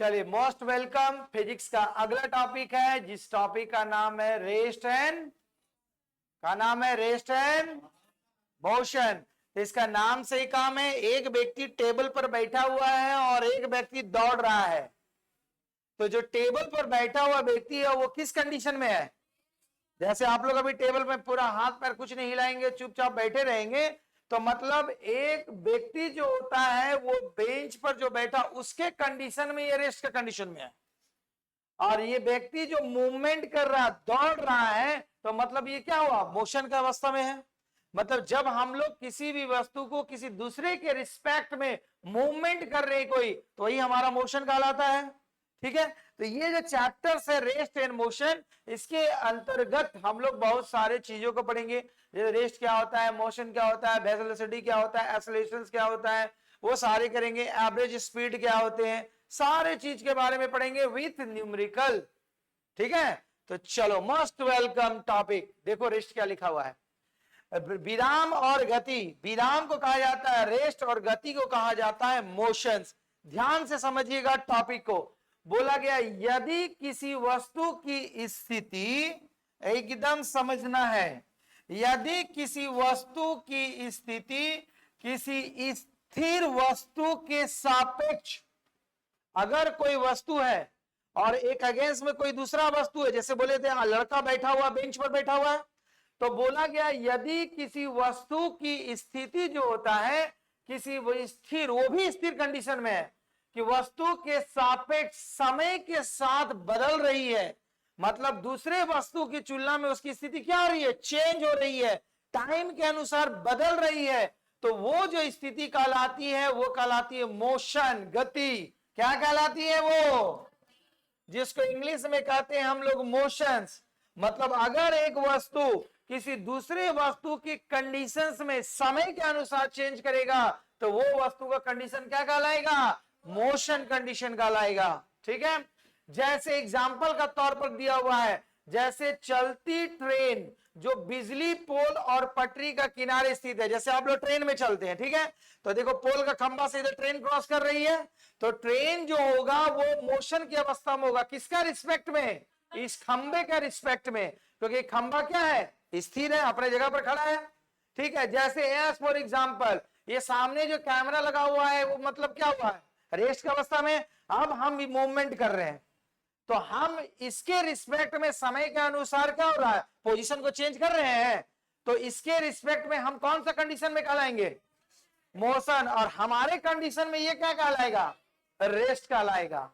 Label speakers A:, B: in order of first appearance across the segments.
A: चलिए, most welcome. Physics का अगला टॉपिक है जिस टॉपिक का नाम है रेस्ट एंड मोशन। इसका नाम से ही काम है, एक व्यक्ति टेबल पर बैठा हुआ है और एक व्यक्ति दौड़ रहा है। तो जो टेबल पर बैठा हुआ व्यक्ति है वो किस कंडीशन में है? जैसे आप लोग अभी टेबल में पूरा हाथ पैर कुछ नहीं हिलाएंगे, चुपचाप बैठे रहेंगे, तो मतलब एक व्यक्ति जो होता है वो बेंच पर जो बैठा उसके कंडीशन में, ये रेस्ट का कंडीशन में है। और ये व्यक्ति जो मूवमेंट कर रहा, दौड़ रहा है, तो मतलब ये क्या हुआ? मोशन का अवस्था में है। मतलब जब हम लोग किसी भी वस्तु को किसी दूसरे के रिस्पेक्ट में मूवमेंट कर रहे कोई, तो वही हमारा मोशन कहलाता है। ठीक है, तो ये जो चैप्टर्स है रेस्ट एंड मोशन, इसके अंतर्गत हम लोग बहुत सारे चीजों को पढ़ेंगे। जैसे रेस्ट क्या होता है, मोशन क्या होता है, वेलोसिटी क्या होता है, एक्सेलरेशन क्या होता है, वो सारे करेंगे। एवरेज स्पीड क्या होते हैं, सारे चीज के बारे में पढ़ेंगे विथ न्यूमेरिकल। ठीक है, तो चलो, मोस्ट वेलकम टॉपिक। देखो रेस्ट क्या लिखा हुआ है, विराम और गति। विराम को कहा जाता है रेस्ट और गति को कहा जाता है मोशंस। ध्यान से समझिएगा टॉपिक को। बोला गया यदि किसी वस्तु की स्थिति, एकदम समझना है, यदि किसी वस्तु की स्थिति किसी स्थिर वस्तु के सापेक्ष, अगर कोई वस्तु है और एक अगेंस्ट में कोई दूसरा वस्तु है, जैसे बोले थे लड़का बैठा हुआ बेंच पर बैठा हुआ है, तो बोला गया यदि किसी वस्तु की स्थिति जो होता है किसी स्थिर, वो भी स्थिर कंडीशन में है कि वस्तु के सापेक्ष समय के साथ बदल रही है, मतलब दूसरे वस्तु की तुलना में उसकी स्थिति क्या हो रही है? चेंज हो रही है, टाइम के अनुसार बदल रही है, तो वो जो स्थिति कहलाती है वो कहलाती है मोशन, गति। क्या कहलाती है वो? जिसको इंग्लिश में कहते हैं हम लोग मोशंस। मतलब अगर एक वस्तु किसी दूसरे वस्तु की कंडीशंस में समय के अनुसार चेंज करेगा तो वो वस्तु का कंडीशन क्या कहलाएगा? मोशन कंडीशन कहलाएगा। ठीक है, जैसे एग्जांपल का तौर पर दिया हुआ है, जैसे चलती ट्रेन जो बिजली पोल और पटरी का किनारे स्थित है। जैसे आप लोग ट्रेन में चलते हैं, ठीक है, तो देखो पोल का खंभा से इधर ट्रेन क्रॉस कर रही है, तो ट्रेन जो होगा वो मोशन की अवस्था में होगा। किसका रिस्पेक्ट में? इस खंबे का रिस्पेक्ट में, क्योंकि खंबा क्या है? स्थिर है, अपने जगह पर खड़ा है। ठीक है, जैसे एज फॉर एग्जाम्पल ये सामने जो कैमरा लगा हुआ है वो मतलब क्या हुआ है? रेस्ट की अवस्था में। अब हम भी मूवमेंट कर रहे हैं, तो हम इसके रिस्पेक्ट में समय के अनुसार क्या हो रहा है? पोजीशन को चेंज कर रहे हैं, तो इसके रिस्पेक्ट में हम कौन सा कंडीशन में कहलाएंगे? मोशन। और हमारे कंडीशन में ये क्या कहलाएगा? रेस्ट कहलाएगा।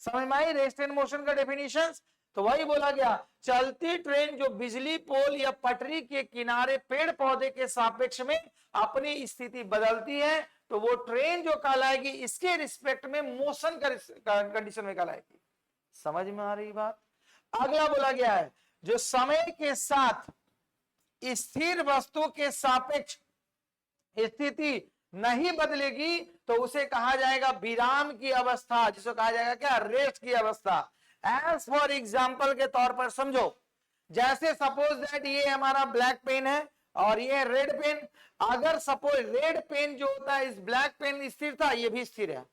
A: समझ में आई रेस्ट एंड मोशन का डेफिनेशन? तो वही बोला गया, चलती ट्रेन जो बिजली पोल या पटरी के किनारे पेड़ पौधे के सापेक्ष में अपनी स्थिति बदलती है, तो वो ट्रेन जो कहलाएगी इसके रिस्पेक्ट में मोशन का कंडीशन में कहलाएगी। समझ में आ रही बात? अगला बोला गया है जो समय के साथ स्थिर वस्तु के सापेक्ष स्थिति नहीं बदलेगी तो उसे कहा जाएगा विराम की अवस्था, जिसको कहा जाएगा क्या? रेस्ट की अवस्था। एज फॉर एग्जाम्पल के तौर पर समझो, जैसे सपोज दैट ये हमारा ब्लैक पेन है और ये रेड पेन। अगर सपोज रेड पेन जो होता है, इस ब्लैक पेन स्थिर था, ये भी स्थिर है,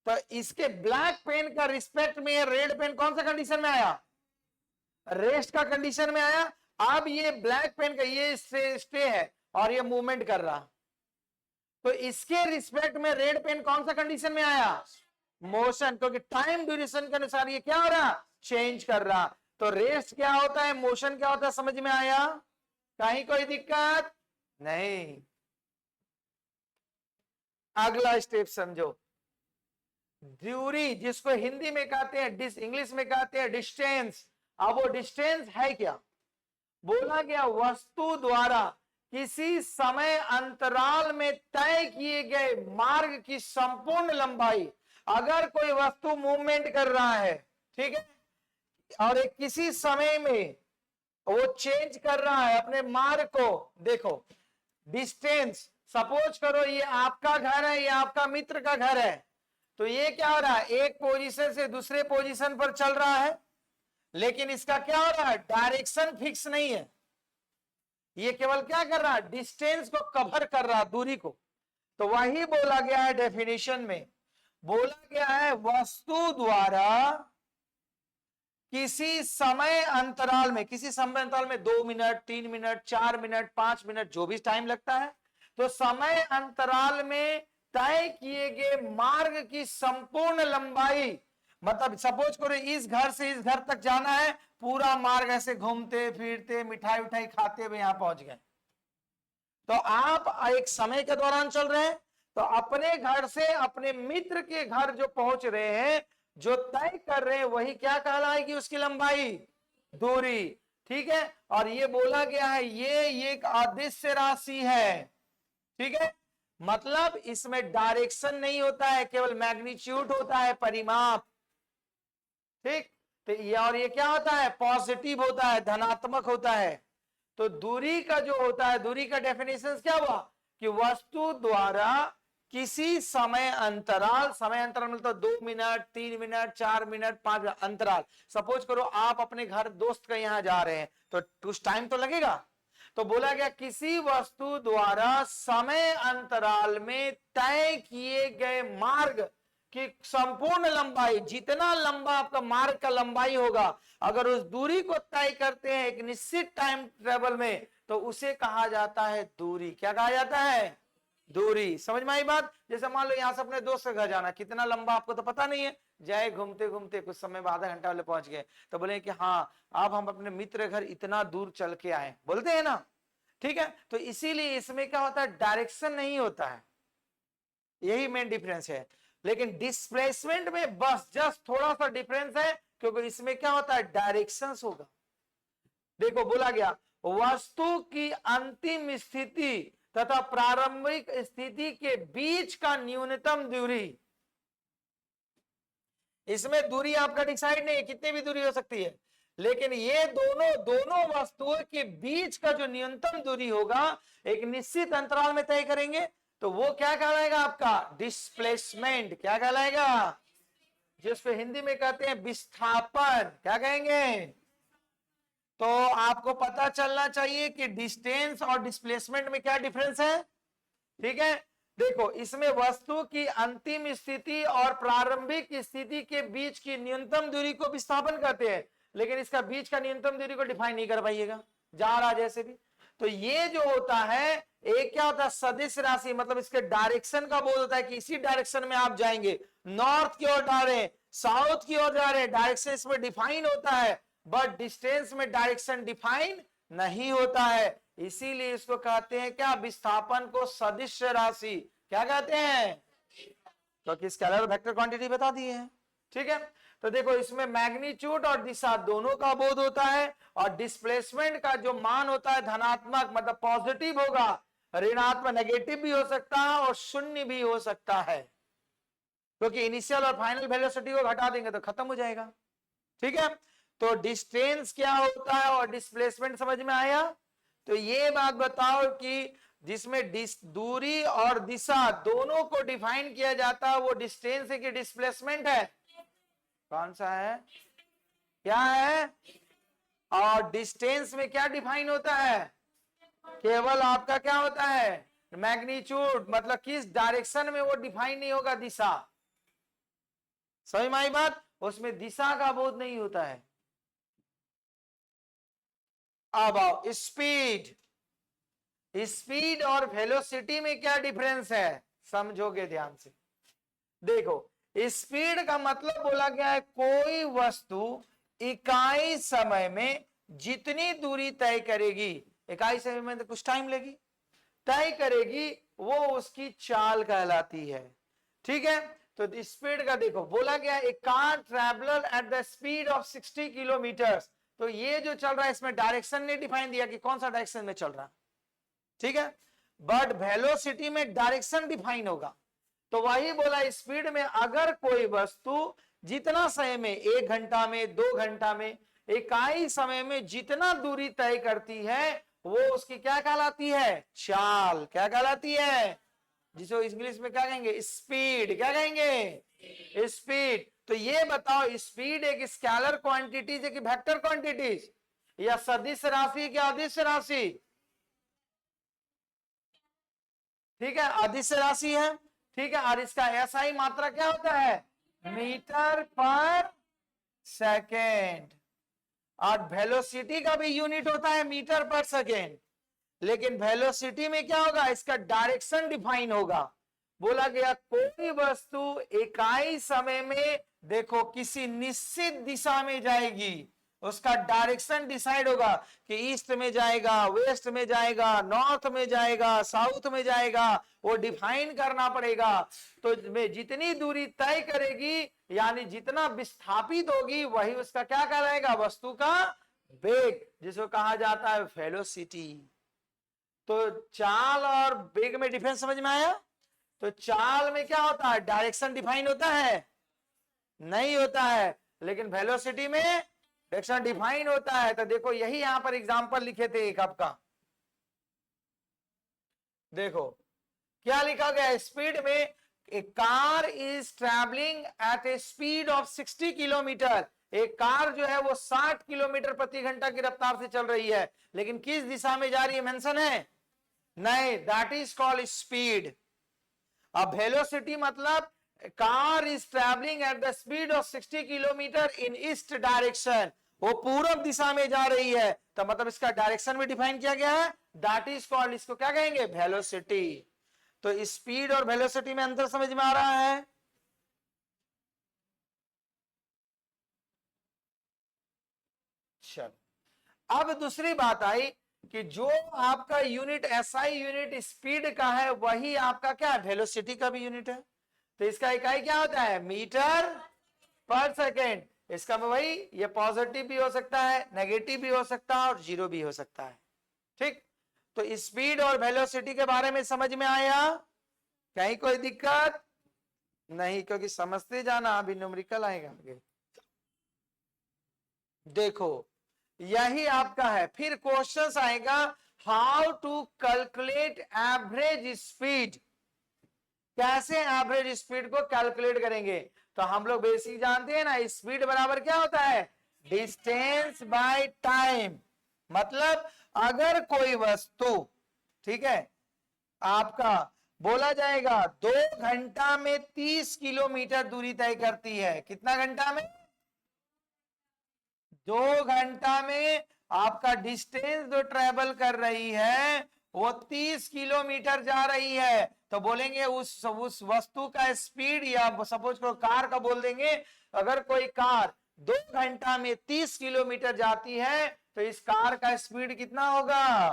A: तो इसके ब्लैक पेन का रिस्पेक्ट में रेड पेन कौन सा कंडीशन में आया? रेस्ट का कंडीशन में आया। अब ये ब्लैक पेन का ये स्टे है और ये मूवमेंट कर रहा, तो इसके रिस्पेक्ट में रेड पेन कौन सा कंडीशन में आया? मोशन, क्योंकि टाइम ड्यूरेशन के अनुसार ये क्या हो रहा? चेंज कर रहा। तो रेस्ट क्या होता है, मोशन क्या होता है? समझ में आया? कहीं कोई दिक्कत नहीं। अगला स्टेप समझो, दूरी, जिसको हिंदी में कहते हैं, इंग्लिश में कहते हैं डिस्टेंस। अब वो डिस्टेंस है क्या? बोला गया वस्तु द्वारा किसी समय अंतराल में तय किए गए मार्ग की संपूर्ण लंबाई। अगर कोई वस्तु मूवमेंट कर रहा है, ठीक है, और एक किसी समय में वो चेंज कर रहा है अपने मार्ग को, देखो डिस्टेंस, सपोज करो ये आपका घर है, ये आपका मित्र का घर है, तो ये क्या हो रहा है? एक पोजीशन से दूसरे पोजीशन पर चल रहा है, लेकिन इसका क्या हो रहा है? डायरेक्शन फिक्स नहीं है, ये केवल क्या कर रहा है? डिस्टेंस को कवर कर रहा, दूरी को। तो वही बोला गया है डेफिनेशन में, बोला गया है वस्तु द्वारा किसी समय अंतराल में, किसी समय अंतराल में 2 मिनट, 3 मिनट, 4 मिनट, 5 मिनट, जो भी टाइम लगता है, तो समय अंतराल में तय किए गए मार्ग की संपूर्ण लंबाई, मतलब सपोज करो इस घर से इस घर तक जाना है, पूरा मार्ग ऐसे घूमते फिरते मिठाई उठाई खाते हुए यहां पहुंच गए। तो आप एक समय के दौरान चल रहे हैं, तो अपने घर से अपने मित्र के घर जो पहुंच रहे हैं, जो तय कर रहे हैं, वही क्या कहलाएगी उसकी लंबाई, दूरी। ठीक है, और ये बोला गया है ये एक अदृश्य राशि है। ठीक है, मतलब इसमें डायरेक्शन नहीं होता है, केवल मैग्नीट्यूड होता है, परिमाप। ठीक, तो ये और ये क्या होता है, पॉजिटिव होता है, धनात्मक होता है। तो दूरी का जो होता है, दूरी का डेफिनेशन क्या हुआ कि वस्तु द्वारा किसी समय अंतराल, समय अंतराल मतलब 2 मिनट, 3 मिनट, 4 मिनट, 5 मिनट अंतराल। सपोज करो आप अपने घर दोस्त के यहां जा रहे हैं, तो कुछ टाइम तो लगेगा। तो बोला गया किसी वस्तु द्वारा समय अंतराल में तय किए गए मार्ग कि संपूर्ण लंबाई, जितना लंबा आपका मार्ग का लंबाई होगा, अगर उस दूरी को तय करते हैं एक निश्चित टाइम ट्रेवल में, तो उसे कहा जाता है दूरी। क्या कहा जाता है, दूरी। समझ में आई बात। जैसे मान लो यहां से अपने दोस्त के घर जाना, कितना लंबा आपको तो पता नहीं है, जाए घूमते घूमते कुछ समय बाद आधा घंटा वाले पहुंच गए, तो बोले कि हाँ अब हम अपने मित्र घर इतना दूर चल के आए, बोलते हैं ना। ठीक है, तो इसीलिए इसमें क्या होता है, डायरेक्शन नहीं होता है, यही मेन डिफरेंस है। लेकिन डिस्प्लेसमेंट में बस जस्ट थोड़ा सा डिफरेंस है, क्योंकि इसमें क्या होता है, डायरेक्शंस होगा। देखो बोला गया वस्तु की अंतिम स्थिति तथा प्रारंभिक स्थिति के बीच का न्यूनतम दूरी। इसमें दूरी आपका डिसाइड नहीं है, कितनी भी दूरी हो सकती है, लेकिन ये दोनों वस्तुओं के बीच का जो न्यूनतम दूरी होगा एक निश्चित अंतराल में तय करेंगे, तो वो क्या कहलाएगा आपका, डिस्प्लेसमेंट। क्या कहलाएगा, जिसको हिंदी में कहते हैं विस्थापन। क्या कहेंगे। तो आपको पता चलना चाहिए कि डिस्टेंस और डिस्प्लेसमेंट में क्या डिफरेंस है। ठीक है, देखो इसमें वस्तु की अंतिम स्थिति और प्रारंभिक स्थिति के बीच की न्यूनतम दूरी को विस्थापन कहते हैं, लेकिन इसका बीच का न्यूनतम दूरी को डिफाइन नहीं कर पाइएगा, जा रहा जैसे भी। तो ये जो होता है एक क्या होता है, सदिश राशि, मतलब इसके डायरेक्शन का बोध होता है कि इसी डायरेक्शन में आप जाएंगे, नॉर्थ की ओर जा रहे हैं, साउथ की ओर जा रहे हैं, डायरेक्शन इसमें डिफाइन होता है, बट डिस्टेंस में डायरेक्शन डिफाइन नहीं होता है। इसीलिए इसको कहते हैं क्या, विस्थापन को सदिश राशि क्या कहते हैं, क्योंकि स्केलर वेक्टर क्वांटिटी बता दी है। ठीक है, तो देखो इसमें मैग्नीट्यूड और दिशा दोनों का बोध होता है, और डिस्प्लेसमेंट का जो मान होता है धनात्मक मतलब पॉजिटिव होगा, ऋणात्मक नेगेटिव भी हो सकता है और शून्य भी हो सकता है, क्योंकि इनिशियल और फाइनल वेलोसिटी को घटा देंगे तो खत्म हो जाएगा। ठीक है, तो डिस्टेंस क्या होता है और डिस्प्लेसमेंट समझ में आया। तो ये बात बताओ कि जिसमें दूरी और दिशा दोनों को डिफाइन किया जाता है, वो डिस्टेंस है कि डिस्प्लेसमेंट है, कौन सा है, क्या है। और डिस्टेंस में क्या डिफाइन होता है, केवल आपका क्या होता है, मैग्नीट्यूड, मतलब किस डायरेक्शन में वो डिफाइन नहीं होगा, दिशा। समझ में आई बात, उसमें दिशा का बोध नहीं होता है। अब आओ स्पीड, स्पीड और वेलोसिटी में क्या डिफरेंस है, समझोगे ध्यान से। देखो स्पीड का मतलब बोला गया है कोई वस्तु इकाई समय में जितनी दूरी तय करेगी, इकाई समय में तो कुछ टाइम लेगी, तय करेगी, वो उसकी चाल कहलाती है। ठीक है, तो स्पीड का देखो बोला गया एक car traveller at the speed of 60 kilometre. तो ये जो चल रहा है इसमें डायरेक्शन ने डिफाइन दिया कि कौन सा डायरेक्शन में चल रहा। ठीक है, बट वेलोसिटी में डायरेक्शन डिफाइन होगा। तो वही बोला स्पीड में अगर कोई वस्तु जितना समय में, 1 घंटा में, 2 घंटा में, इकाई समय में जितना दूरी तय करती है, वो उसकी क्या कहलाती है, चाल। क्या कहलाती है, जिसको इंग्लिश में क्या कहेंगे, स्पीड। क्या कहेंगे, स्पीड। तो ये बताओ स्पीड एक स्केलर क्वांटिटीज है कि वेक्टर क्वांटिटीज, या सदिश राशि क्या अदिश राशि। ठीक है, अदिश राशि है। ठीक है, और इसका एसआई मात्रा क्या होता है, मीटर पर सेकेंड। और वेलोसिटी का भी यूनिट होता है मीटर पर सेकेंड, लेकिन वेलोसिटी में क्या होगा, इसका डायरेक्शन डिफाइन होगा। बोला गया कोई वस्तु इकाई समय में देखो किसी निश्चित दिशा में जाएगी, उसका डायरेक्शन डिसाइड होगा कि ईस्ट में जाएगा, वेस्ट में जाएगा, नॉर्थ में जाएगा, साउथ में जाएगा, वो डिफाइन करना पड़ेगा। तो में जितनी दूरी तय करेगी यानी जितना विस्थापित होगी वही उसका क्या कहलाएगा, वस्तु का वेग, जिसको कहा जाता है वेलोसिटी। तो चाल और वेग में डिफरेंस समझ में आया। तो चाल में क्या होता है, डायरेक्शन डिफाइन होता है, नहीं होता है, लेकिन वेलोसिटी में डायरेक्शन डिफाइन होता है। तो देखो यही यहां पर एग्जांपल लिखे थे एक आपका, देखो क्या लिखा गया, स्पीड में a car is travelling at a speed of 60 kilometre. एक कार जो है वो 60 किलोमीटर प्रति घंटा की रफ्तार से चल रही है, लेकिन किस दिशा में जा रही है मेंशन है नहीं, दैट इज कॉल्ड स्पीड। अब वेलोसिटी मतलब car is travelling at the speed of 60 kilometre in east direction, वो पूरब दिशा में जा रही है, तो मतलब इसका डायरेक्शन भी डिफाइन किया गया है, दैट इज कॉल्ड, इसको क्या कहेंगे, वेलोसिटी। तो स्पीड और वेलोसिटी में अंतर समझ में आ रहा है। चलो अब दूसरी बात आई कि जो आपका यूनिट एसआई यूनिट स्पीड का है वही आपका क्या है, वेलोसिटी का भी यूनिट है। तो इसका इकाई क्या होता है, मीटर पर सेकेंड। इसका वही, ये पॉजिटिव भी हो सकता है, नेगेटिव भी हो सकता है और जीरो भी हो सकता है। ठीक, तो स्पीड और वेलोसिटी के बारे में समझ में आया, कहीं कोई दिक्कत नहीं, क्योंकि समझते जाना, अभी न्यूमेरिकल आएगा आगे। देखो यही आपका है, फिर क्वेश्चन आएगा how to calculate average speed, कैसे एवरेज स्पीड को कैलकुलेट करेंगे। तो हम लोग बेसिक जानते हैं ना, स्पीड बराबर क्या होता है, डिस्टेंस बाय टाइम। मतलब अगर कोई वस्तु, ठीक है, आपका बोला जाएगा 2 घंटा में 30 किलोमीटर दूरी तय करती है, कितना घंटा में, 2 घंटा में आपका डिस्टेंस जो ट्रेवल कर रही है वो 30 किलोमीटर जा रही है, तो बोलेंगे उस वस्तु का स्पीड, या सपोज को कार का बोल देंगे, अगर कोई कार 2 घंटा में 30 किलोमीटर जाती है तो इस कार का स्पीड कितना होगा,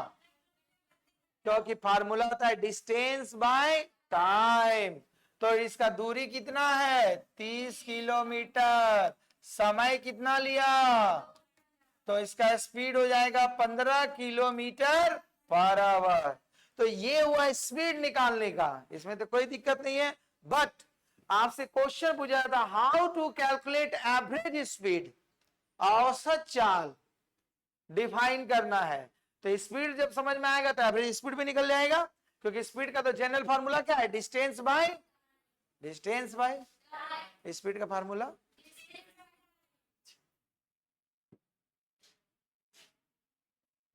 A: क्योंकि फार्मूला होता है डिस्टेंस बाय टाइम। तो इसका दूरी कितना है, 30 किलोमीटर, समय कितना लिया, तो इसका स्पीड हो जाएगा 15 किलोमीटर पर आवर। तो ये हुआ स्पीड निकालने का, इसमें तो कोई दिक्कत नहीं है। बट आपसे क्वेश्चन पूछा था how to calculate average speed, औसत चाल डिफाइन करना है। तो स्पीड जब समझ में आएगा तो एवरेज स्पीड भी निकल जाएगा, क्योंकि स्पीड का तो जनरल फार्मूला क्या है, डिस्टेंस बाय स्पीड का फार्मूला।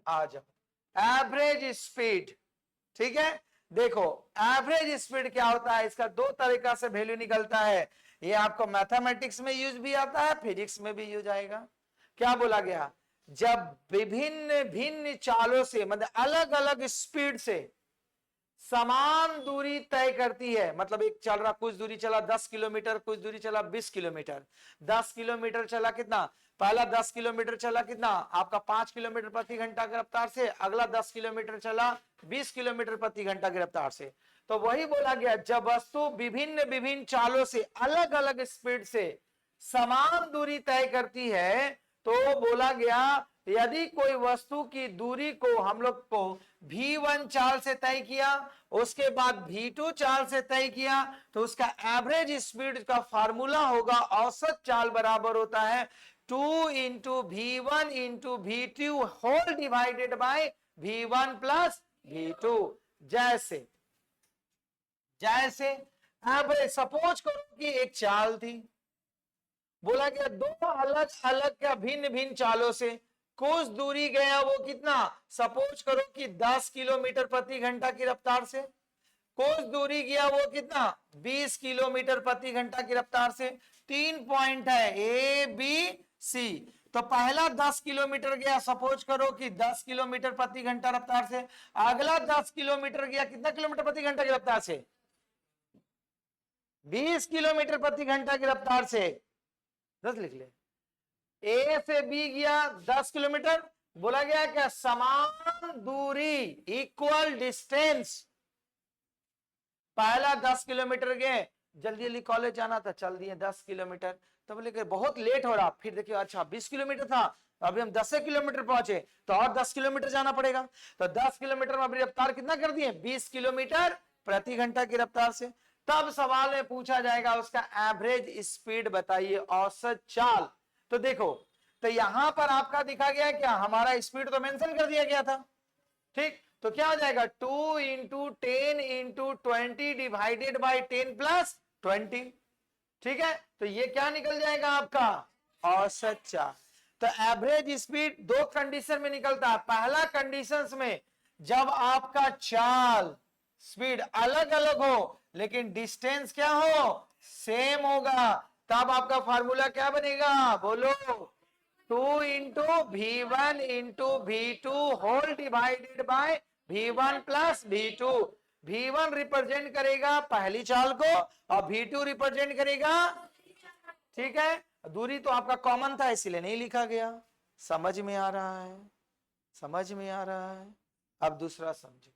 A: आ जाओ एवरेज स्पीड, ठीक है। देखो एवरेज स्पीड क्या होता है, इसका 2 तरीका से वैल्यू निकलता है। ये आपको मैथमेटिक्स में यूज भी आता है, फिजिक्स में भी यूज आएगा। क्या बोला गया, जब विभिन्न भिन्न चालों से, मतलब अलग अलग स्पीड से समान दूरी तय करती है, मतलब एक चल रहा, कुछ दूरी चला 10 किलोमीटर, कुछ दूरी चला 20 किलोमीटर, 10 किलोमीटर चला कितना, पहला 10 किलोमीटर चला कितना आपका 5 किलोमीटर प्रति घंटा की रफ्तार से, अगला 10 किलोमीटर चला 20 किलोमीटर प्रति घंटा की रफ्तार से। तो वही बोला गया, जब वस्तु विभिन्न विभिन्न चालों से अलग अलग स्पीड से समान दूरी तय करती है, तो बोला गया यदि कोई वस्तु की दूरी को हम लोग को v1 चाल से तय किया, उसके बाद v2 चाल से तय किया, तो उसका एवरेज स्पीड का फार्मूला होगा, औसत चाल बराबर होता है 2 into v1 into v2 whole divided by v1 plus v2। जैसे जैसे एवरेज, सपोज करो कि एक चाल थी, बोला गया 2 अलग अलग क्या भिन्न भिन्न चालों से कुछ दूरी गया, वो कितना, सपोज करो कि 10 किलोमीटर प्रति घंटा की रफ्तार से, कुछ दूरी गया वो कितना 20 किलोमीटर प्रति घंटा की रफ्तार से। 3 पॉइंट है ए बी सी। तो पहला 10 किलोमीटर गया, सपोज करो कि 10 किलोमीटर प्रति घंटा रफ्तार से। अगला 10 किलोमीटर गया कितना किलोमीटर प्रति घंटा की रफ्तार से 20 किलोमीटर प्रति घंटा की रफ्तार से। 10 लिख ले। ए से बी गया 10 किलोमीटर, बोला गया क्या समान दूरी इक्वल डिस्टेंस। पहला 10 किलोमीटर गए, जल्दी जल्दी कॉलेज जाना था, चल दिए 10 किलोमीटर। तो बोले कि बहुत लेट हो रहा, फिर देखिए अच्छा 20 किलोमीटर था, अभी हम 10 किलोमीटर पहुंचे तो और 10 किलोमीटर जाना पड़ेगा। तो 10 किलोमीटर में अपनी रफ्तार कितना कर दिए 20 किलोमीटर प्रति घंटा की रफ्तार से। तब सवाल में पूछा जाएगा उसका एवरेज स्पीड बताइए, औसत चाल। तो देखो, तो यहां पर आपका दिखा गया क्या, हमारा स्पीड तो मेंशन कर दिया गया था, ठीक। तो क्या हो जाएगा 2 into 10 into 20 divided by 10 plus 20, ठीक है। तो ये क्या निकल जाएगा आपका औसत चाल। तो एवरेज स्पीड दो कंडीशन में निकलता है। पहला कंडीशंस में जब आपका चाल स्पीड अलग अलग हो लेकिन डिस्टेंस क्या हो सेम होगा, तब आपका फार्मूला क्या बनेगा बोलो 2 into V1 into V2 whole divided by V1 plus V2। V1 represent करेगा पहली चाल को और V2 रिप्रेजेंट करेगा, ठीक है। दूरी तो आपका कॉमन था इसीलिए नहीं लिखा गया। समझ में आ रहा है, समझ में आ रहा है। अब दूसरा समझो,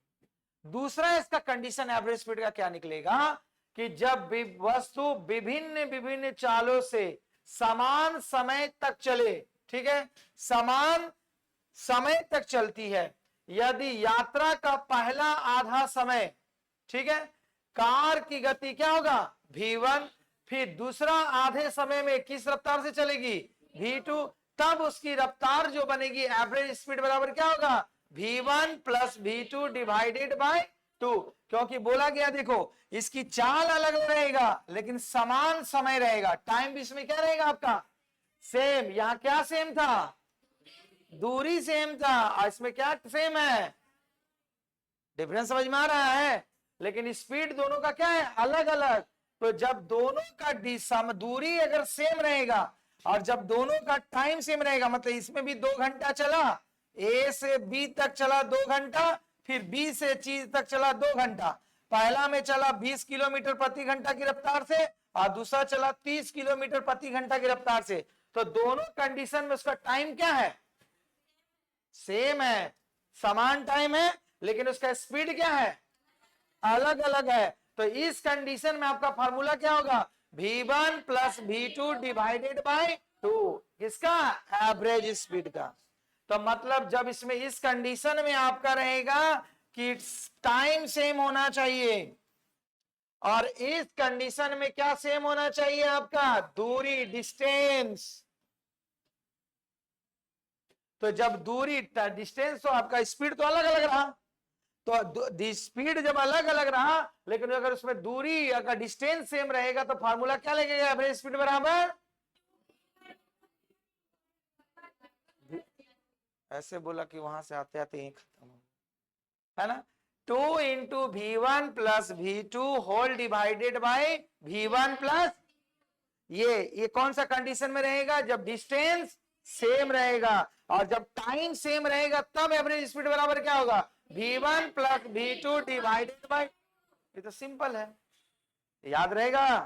A: दूसरा इसका कंडीशन एवरेज स्पीड का क्या निकलेगा कि जब वस्तु विभिन्न विभिन्न चालों से समान समय तक चले, ठीक है, समान समय तक चलती है। यदि यात्रा का पहला आधा समय, ठीक है, कार की गति क्या होगा V1, फिर दूसरा आधे समय में किस रफ्तार से चलेगी V2, तब उसकी रफ्तार जो बनेगी एवरेज स्पीड बराबर क्या होगा V1 plus V2 divided by 2। क्योंकि बोला गया देखो इसकी चाल अलग रहेगा लेकिन समान समय रहेगा, टाइम भी इसमें क्या रहेगा आपका सेम। यहां क्या सेम था दूरी सेम था और इसमें क्या सेम है, डिफरेंस समझ में आ रहा है, लेकिन स्पीड दोनों का क्या है अलग अलग। तो जब दोनों का दूरी अगर सेम रहेगा और जब दोनों का टाइम सेम रहेगा, मतलब इसमें भी 2 घंटा चला, ए से बी तक चला 2 घंटा, फिर बी से सी तक चला 2 घंटा। पहला में चला 20 किलोमीटर प्रति घंटा की रफ्तार से और दूसरा चला 30 किलोमीटर प्रति घंटा की रफ्तार से। तो दोनों कंडीशन में उसका टाइम क्या है सेम है, समान टाइम है, लेकिन उसका स्पीड क्या है अलग अलग है। तो इस कंडीशन में आपका फार्मूला क्या होगा V1 plus V2 divided by 2, किसका एवरेज स्पीड का। तो मतलब जब इसमें इस कंडीशन में आपका रहेगा कि टाइम सेम होना चाहिए और इस कंडीशन में क्या सेम होना चाहिए आपका दूरी डिस्टेंस। तो जब दूरी डिस्टेंस तो आपका स्पीड तो अलग अलग रहा, तो स्पीड जब अलग अलग रहा लेकिन अगर उसमें दूरी अगर डिस्टेंस सेम रहेगा तो फार्मूला क्या लगेगा एवरेज स्पीड बराबर, ऐसे बोला कि वहां से आते आते ही खत्म हो, है ना। 2 into V1 plus V2 whole divided by V1 plus, ये कौन सा कंडीशन में रहेगा जब डिस्टेंस सेम रहेगा और जब टाइम सेम रहेगा तब एवरेज स्पीड बराबर क्या होगा V1 plus V2 divided by. ये तो सिंपल है, याद रहेगा,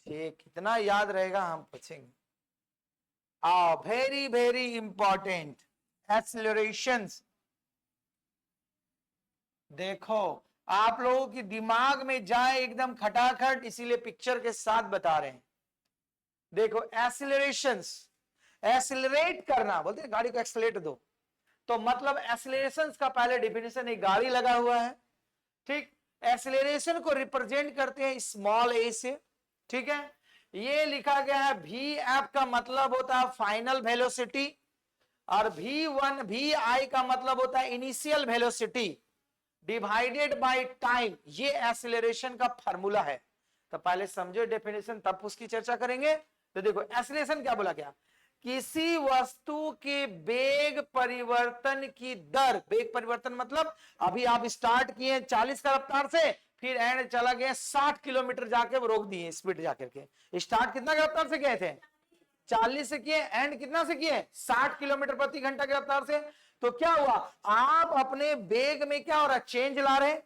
A: ठीक, कितना याद रहेगा हम पूछेंगे। Very very important accelerations. देखो आप लोगों की दिमाग में जाए एकदम खटाखट, इसीलिए पिक्चर के साथ बता रहे हैं। देखो एक्सेलरेशंस, एक्सेलरेट करना बोलते हैं गाड़ी को एक्सेलरेट दो, तो मतलब एक्सेलरेशन का पहले डेफिनेशन एक गाड़ी लगा हुआ है, ठीक। एक्सेलरेशन को रिप्रेजेंट करते हैं स्मॉल ए से, ठीक है। ये लिखा गया है V का मतलब होता है फाइनल वेलोसिटी और VI का मतलब होता है initial velocity divided by time, ये एक्सेलरेशन का फार्मूला है। तो पहले समझो डेफिनेशन तब उसकी चर्चा करेंगे। तो देखो एक्सेलरेशन क्या बोला गया, किसी वस्तु के वेग परिवर्तन की दर, वेग परिवर्तन मतलब अभी आप स्टार्ट किए 40 का रफ्तार से, फिर एंड चला गया 60 किलोमीटर जाके वो रोक दिए स्पीड जाकर के। स्टार्ट कितना की रफ्तार से गए थे? 40 से किए, एंड कितना से किए? 60 किलोमीटर प्रति घंटा की रफ्तार से। तो क्या हुआ, आप अपने वेग में क्या हो रहा है? चेंज ला रहे,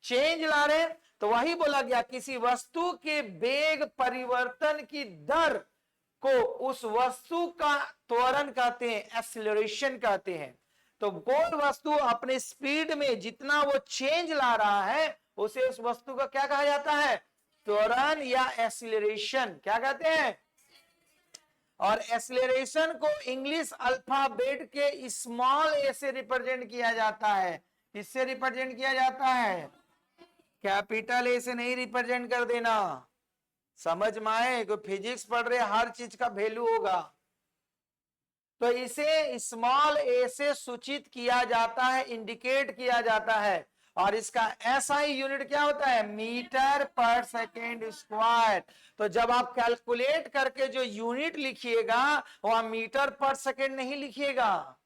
A: चेंज ला रहे। तो वही बोला गया, किसी वस्तु के वेग परिवर्तन की दर को उस वस्तु का त्वरण कहते हैं, एक्सीलरेशन कहते हैं। तो कोई वस्तु अपने स्पीड में जितना वो चेंज ला रहा है, उसे उस वस्तु का क्या कहा जाता है? त्वरण या एक्सीलरेशन। क्या कहते हैं? और एक्सीलरेशन को इंग्लिश अल्फाबेट के स्मॉल ए से रिप्रेजेंट किया जाता है। किससे रिप्रेजेंट किया जाता है? कैपिटल ए से नहीं रिप्रेजेंट कर देना, समझ में आए? कोई फिजिक्स पढ़ रहे, हर चीज का वैल्यू होगा। तो इसे स्मॉल ए से सूचित किया जाता है, इंडिकेट किया जाता है। और इसका एसआई यूनिट क्या होता है? मीटर पर सेकेंड स्क्वायर। तो जब आप कैलकुलेट करके जो यूनिट लिखिएगा, वहां मीटर पर सेकेंड नहीं लिखिएगा।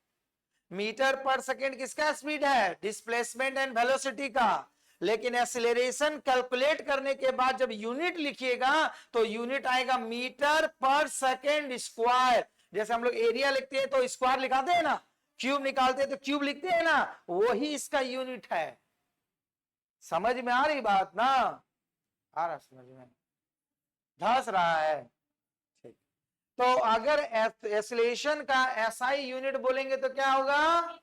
A: मीटर पर सेकेंड किसका स्पीड है? डिस्प्लेसमेंट एंड वेलोसिटी का। लेकिन एक्सीलरेशन कैलकुलेट करने के बाद जब यूनिट लिखिएगा, तो यूनिट आएगा मीटर पर सेकेंड स्क्वायर। जैसे हम लोग एरिया लिखते हैं तो स्क्वायर लिखाते हैं ना, क्यूब निकालते हैं तो क्यूब लिखते हैं ना, वही इसका यूनिट है। समझ में आ रही बात ना? आ रहा समझ में? धस रहा है? ठीक। तो अगर एक्सीलरेशन का एसआई यूनिट बोलेंगे तो क्या होगा?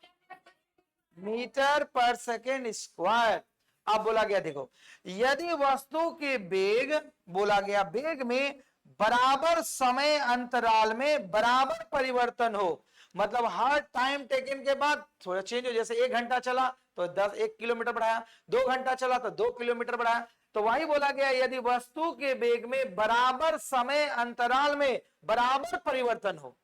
A: मीटर पर सेकेंड स्क्वायर। अब बोला गया, देखो, यदि वस्तु के वेग, बोला गया वेग में बराबर समय अंतराल में बराबर परिवर्तन हो, मतलब हर टाइम टेकन के बाद थोड़ा चेंज हो। जैसे 1 घंटा चला तो 1 किलोमीटर बढ़ाया, 2 घंटा चला तो 2 किलोमीटर बढ़ाया। तो वही बोला गया, यदि वस्तु के वेग में बराबर समय अंतराल में बराबर परिवर्तन हो,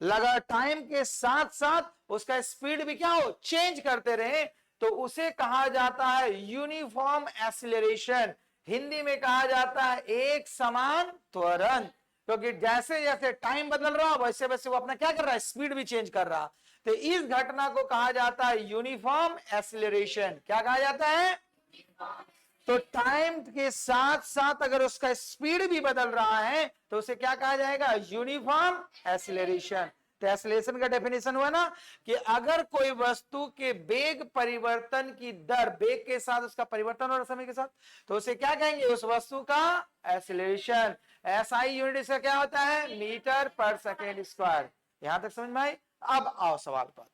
A: लगा टाइम के साथ साथ उसका स्पीड भी क्या हो? चेंज करते रहे, तो उसे कहा जाता है यूनिफॉर्म एक्सीलरेशन। हिंदी में कहा जाता है एक समान त्वरण। क्योंकि जैसे जैसे टाइम बदल रहा, वैसे वैसे वो अपना क्या कर रहा है? स्पीड भी चेंज कर रहा। तो इस घटना को कहा जाता है यूनिफॉर्म एक्सीलरेशन। क्या कहा जाता है? तो टाइम के साथ साथ अगर उसका स्पीड भी बदल रहा है, तो उसे क्या कहा जाएगा? Uniform acceleration. तो एक्सीलरेशन का डेफिनेशन हुआ ना कि अगर कोई वस्तु के वेग परिवर्तन की दर, वेग के साथ उसका परिवर्तन हो रहा समय के साथ, तो उसे क्या कहेंगे? उस वस्तु का एक्सीलरेशन। एसआई यूनिट इसका क्या होता है? मीटर पर सेकेंड स्क्वायर। यहां तक समझ में आई? अब आओ सवाल पर।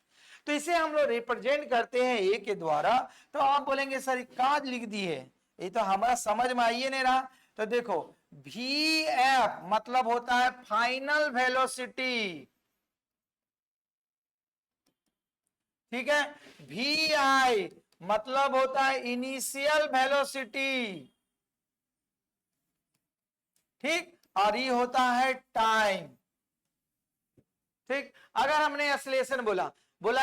A: तो इसे हम लोग रिप्रेजेंट करते हैं ए के द्वारा। तो आप बोलेंगे सर काज लिख दी है, ये तो हमारा समझ में आइए नहीं रहा। तो देखो, वी एफ मतलब होता है फाइनल वेलोसिटी, ठीक है। वी आई मतलब होता है इनिशियल वेलोसिटी, ठीक। और ये होता है टाइम, ठीक। अगर हमने एक्सीलरेशन बोला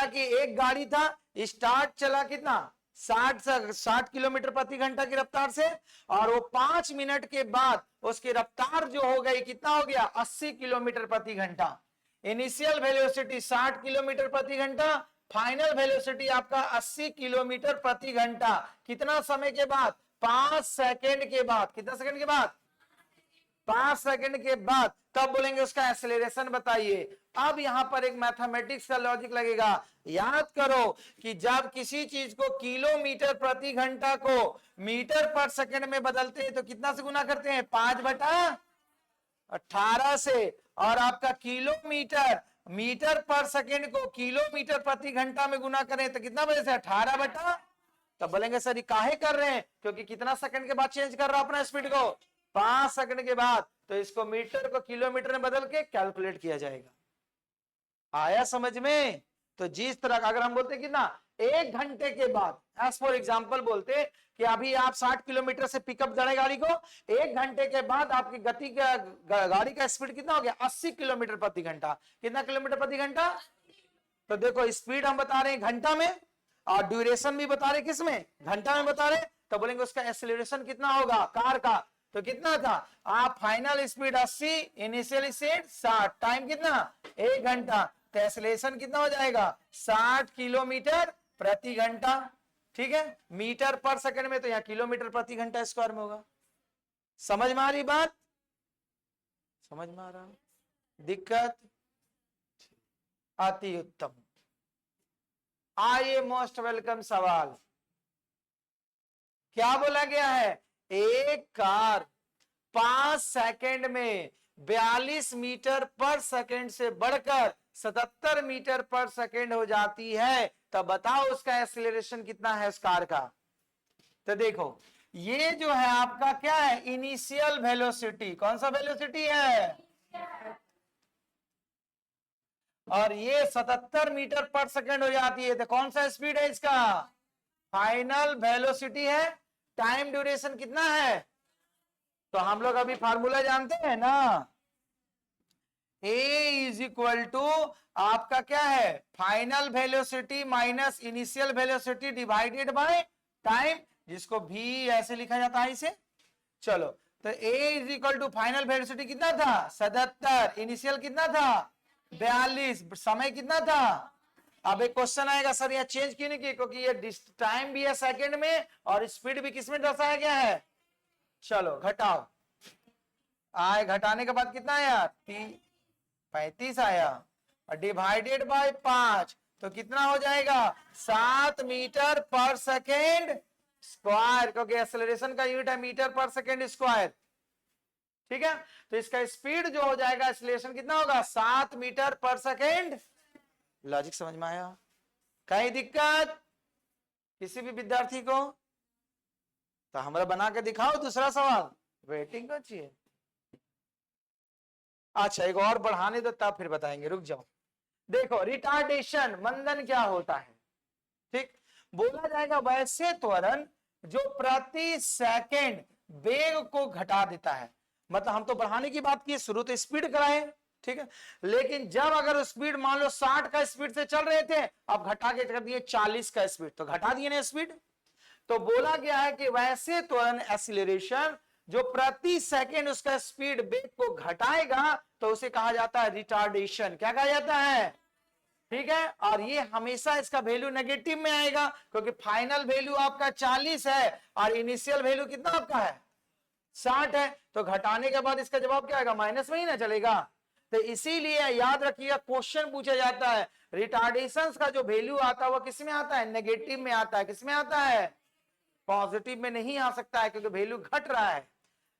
A: कि एक गाड़ी था, स्टार्ट चला कितना? 60 किलोमीटर प्रति घंटा की रफ्तार से, और वो 5 मिनट के बाद उसकी रफ्तार जो हो गई, कितना हो गया? 80 किलोमीटर प्रति घंटा। इनिशियल वेलोसिटी 60 किलोमीटर प्रति घंटा, फाइनल वेलोसिटी आपका 80 किलोमीटर प्रति घंटा। कितना समय के बाद? 5 सेकेंड के बाद। कितना सेकेंड के बाद? 5 सेकेंड के बाद। तब बोलेंगे उसका एक्सेलरेशन बताइए। अब यहां पर एक मैथमेटिक्स का लॉजिक लगेगा। याद करो कि जब किसी चीज को किलोमीटर प्रति घंटा को मीटर पर सेकेंड में बदलते हैं तो कितना से गुना करते हैं? 5/18 से। और आपका किलोमीटर मीटर पर सेकेंड को किलोमीटर प्रति घंटा में गुना करें तो कितना बजे से? 18/। तब बोलेंगे सर ये काहे कर रहे हैं? क्योंकि कितना सेकंड के बाद चेंज कर रहा अपना स्पीड को? 5 सेकंड के बाद। तो इसको मीटर को किलोमीटर में बदल के कैलकुलेट किया जाएगा। आया समझ में? तो जिस तरह अगर हम बोलते कि ना 1 घंटे के बाद, एज फॉर एग्जाम्पल बोलते कि अभी आप 60 किलोमीटर से पिकअप करें गाड़ी को, 1 घंटे के बाद आपकी गति का गाड़ी का स्पीड कितना हो गया? 80 किलोमीटर प्रति घंटा। कितना किलोमीटर प्रति घंटा? तो देखो स्पीड हम बता रहे हैं घंटा में, और ड्यूरेशन भी बता रहे किस में? घंटा में बता रहे। तो बोलेंगे उसका एक्सीलरेशन कितना होगा कार का? तो कितना था? आप final speed 80, initial speed 60, time कितना? 1 घंटा। तो एक्सीलरेशन कितना हो जाएगा? 60 किलोमीटर प्रति घंटा, ठीक है, मीटर पर सेकंड में, तो यहाँ किलोमीटर प्रति घंटा स्क्वायर में होगा। समझ में आ रही बात? समझ में आ रहा? दिक्कत? अति उत्तम। आइए मोस्ट वेलकम सवाल। क्या बोला गया है? एक कार 5 सेकंड में 42 मीटर पर सेकंड से बढ़कर 77 मीटर पर सेकंड हो जाती है, तब बताओ उसका एक्सीलरेशन कितना है उस कार का। तो देखो ये जो है आपका क्या है, इनिशियल वेलोसिटी। कौन सा वेलोसिटी है? और ये 77 मीटर पर सेकंड हो जाती है, तो कौन सा स्पीड है इसका? फाइनल वेलोसिटी है। टाइम ड्यूरेशन कितना है? तो हम लोग अभी फार्मूला जानते हैं ना, A इज इक्वल टू आपका क्या है, final velocity minus initial velocity divided by time, जिसको भी ऐसे लिखा जाता है इसे। चलो, तो A is equal to final velocity कितना था? 77। इनिशियल कितना था? 42। समय कितना था? अब एक क्वेश्चन आएगा, सर यहाँ चेंज क्यों नहीं किया? क्योंकि ये टाइम भी है सेकंड में और स्पीड भी किसमें दर्शाया गया है? चलो घटाओ, आए घटाने के बाद कितना आया? 35 आया, और डिवाइडेड बाय 5 तो कितना हो जाएगा? 7 मीटर पर सेकेंड स्क्वायर, क्योंकि एक्सेलरेशन का यूनिट है मीटर पर सेकेंड स्क्वायर। ठीक है, तो इसका स्पीड जो हो जाएगा, एक्सेलरेशन कितना होगा? 7 मीटर पर सेकेंड। लॉजिक समझ में आया? कहीं दिक्कत किसी भी विद्यार्थी को? तो हमारा बना के दिखाओ दूसरा सवाल, वेटिंग को चाहिए। अच्छा एक और बढ़ाने दो तब फिर बताएंगे, रुक जाओ। देखो रिटार्डेशन, मंदन क्या होता है? ठीक, बोला जाएगा वैसे त्वरण जो प्रति सेकंड वेग को घटा देता है। मतलब हम तो बढ़ाने की बात की, शुरू तो स्पीड कराए, ठीक है, लेकिन जब अगर स्पीड मान लो 60 का स्पीड से चल रहे थे, अब घटा के कर दिए 40 का स्पीड, तो घटा दिए ना स्पीड। तो बोला गया है कि वैसे त्वरण एक्सीलरेशन जो प्रति सेकंड उसका स्पीड वेग को घटाएगा, तो उसे कहा जाता है रिटार्डेशन। क्या कहा जाता है? ठीक है, और ये हमेशा इसका वैल्यू नेगेटिव में आएगा, क्योंकि फाइनल वैल्यू आपका 40 है और इनिशियल वैल्यू कितना आपका है? 60 है, तो घटाने के बाद इसका जवाब क्या आएगा? माइनस में ही ना चलेगा। तो इसीलिए याद रखिएगा, क्वेश्चन पूछा जाता है रिटार्डेशन का जो वैल्यू आता है वो किसमें आता है? नेगेटिव में आता है। किसमें आता है? पॉजिटिव में नहीं आ सकता है, क्योंकि वैल्यू घट रहा है।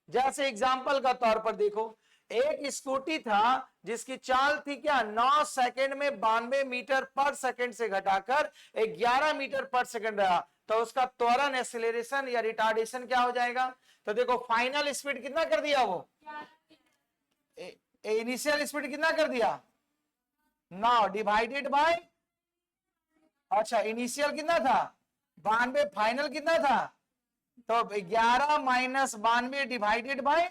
A: जैसे एग्जांपल का तौर पर देखो, एक स्कूटी था जिसकी चाल थी क्या? 9 सेकंड में 92 मीटर पर सेकंड से घटाकर 11 मीटर पर सेकंड रहा, तो उसका त्वरण एक्सीलरेशन या रिटार्डेशन क्या हो जाएगा? तो देखो फाइनल स्पीड कितना कर दिया वो? इनिशियल स्पीड कितना कर दिया? 9 डिवाइडेड बाय, अच्छा इनिशियल कितना था? 92, फाइनल कितना था? तो 11 माइनस 92 डिवाइडेड बाय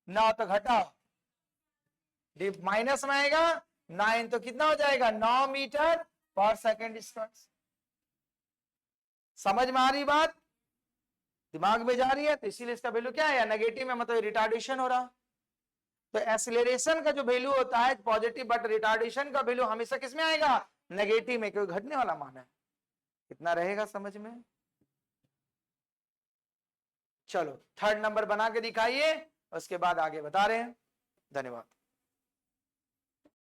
A: 9, तो घटाओ, माइनस में आएगा 9, तो कितना हो जाएगा? 9 मीटर पर सेकेंड स्क्वायर। समझ में आ रही बात? दिमाग में जा रही है? तो इसीलिए इसका वैल्यू क्या है? नेगेटिव में, मतलब रिटार्डेशन हो रहा। तो एक्सीलरेशन का जो वैल्यू होता है पॉजिटिव, बट रिटार्डेशन का वैल्यू हमेशा किसमें आएगा? नेगेटिव में, क्योंकि घटने वाला मान है। कितना रहेगा समझ में? चलो थर्ड नंबर बना के दिखाइए, उसके बाद आगे बता रहे हैं। धन्यवाद।